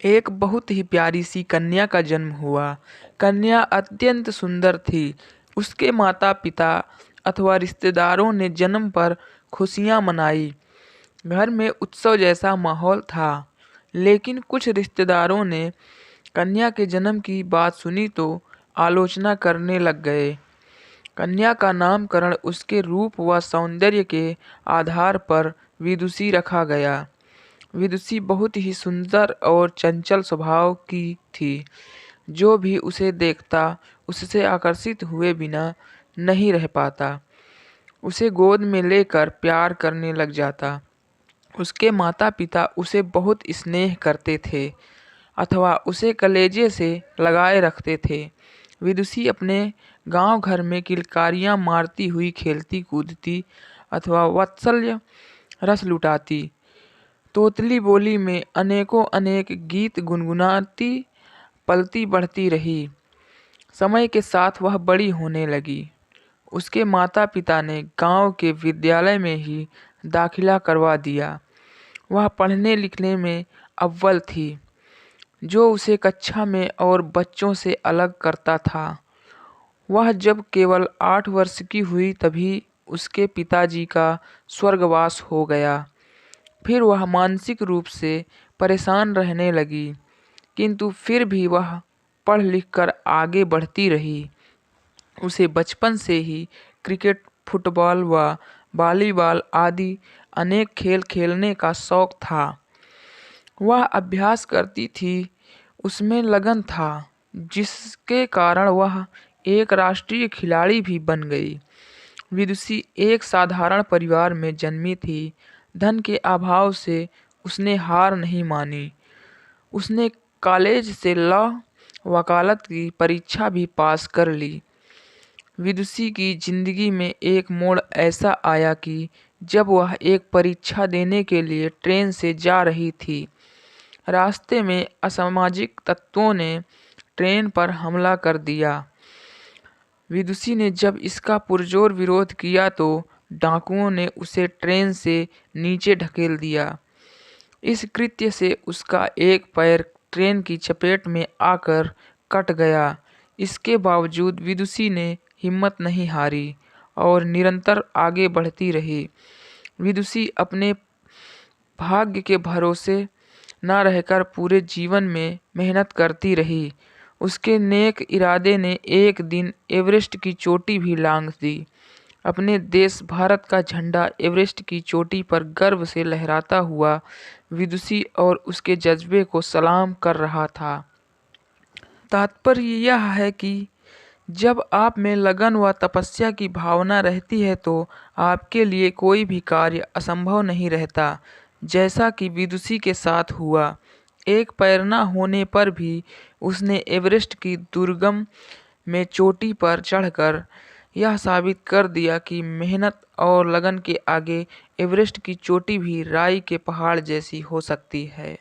एक बहुत ही प्यारी सी कन्या का जन्म हुआ। कन्या अत्यंत सुंदर थी। उसके माता पिता अथवा रिश्तेदारों ने जन्म पर खुशियां मनाई। घर में उत्सव जैसा माहौल था। लेकिन कुछ रिश्तेदारों ने कन्या के जन्म की बात सुनी तो आलोचना करने लग गए। कन्या का नामकरण उसके रूप व सौंदर्य के आधार पर विदुषी रखा गया। विदुषी बहुत ही सुंदर और चंचल स्वभाव की थी। जो भी उसे देखता उससे आकर्षित हुए बिना नहीं रह पाता। उसे गोद में लेकर प्यार करने लग जाता। उसके माता पिता उसे बहुत स्नेह करते थे अथवा उसे कलेजे से लगाए रखते थे। विदुषी अपने गांव घर में किलकारियां मारती हुई खेलती कूदती अथवा वात्सल्य रस लुटाती। तोतली बोली में अनेकों अनेक गीत गुनगुनाती पलती बढ़ती रही। समय के साथ वह बड़ी होने लगी। उसके माता पिता ने गांव के विद्यालय में ही दाखिला करवा दिया। वह पढ़ने लिखने में अव्वल थी, जो उसे कक्षा में और बच्चों से अलग करता था। वह जब केवल 8 वर्ष की हुई तभी उसके पिताजी का स्वर्गवास हो गया। फिर वह मानसिक रूप से परेशान रहने लगी, किंतु फिर भी वह पढ़ लिख कर आगे बढ़ती रही। उसे बचपन से ही क्रिकेट, फुटबॉल व वॉलीबॉल आदि अनेक खेल खेलने का शौक था। वह अभ्यास करती थी, उसमें लगन था, जिसके कारण वह एक राष्ट्रीय खिलाड़ी भी बन गई। विदुषी एक साधारण परिवार में जन्मी थी। धन के अभाव से उसने हार नहीं मानी। उसने कॉलेज से लॉ वकालत की परीक्षा भी पास कर ली। विदुषी की जिंदगी में एक मोड़ ऐसा आया कि जब वह एक परीक्षा देने के लिए ट्रेन से जा रही थी, रास्ते में असामाजिक तत्वों ने ट्रेन पर हमला कर दिया। विदुषी ने जब इसका पुरजोर विरोध किया तो डाकुओं ने उसे ट्रेन से नीचे ढकेल दिया। इस कृत्य से उसका एक पैर ट्रेन की चपेट में आकर कट गया। इसके बावजूद विदुषी ने हिम्मत नहीं हारी और निरंतर आगे बढ़ती रही। विदुषी अपने भाग्य के भरोसे न रहकर पूरे जीवन में मेहनत करती रही। उसके नेक इरादे ने एक दिन एवरेस्ट की चोटी भी लांघ दी। अपने देश भारत का झंडा एवरेस्ट की चोटी पर गर्व से लहराता हुआ विदुषी और उसके जज्बे को सलाम कर रहा था। तात्पर्य यह है कि जब आप में लगन व तपस्या की भावना रहती है तो आपके लिए कोई भी कार्य असंभव नहीं रहता। जैसा कि विदुषी के साथ हुआ। एक पैर न होने पर भी उसने एवरेस्ट की दुर्गम में चोटी पर चढ़कर यह साबित कर दिया कि मेहनत और लगन के आगे एवरेस्ट की चोटी भी राई के पहाड़ जैसी हो सकती है।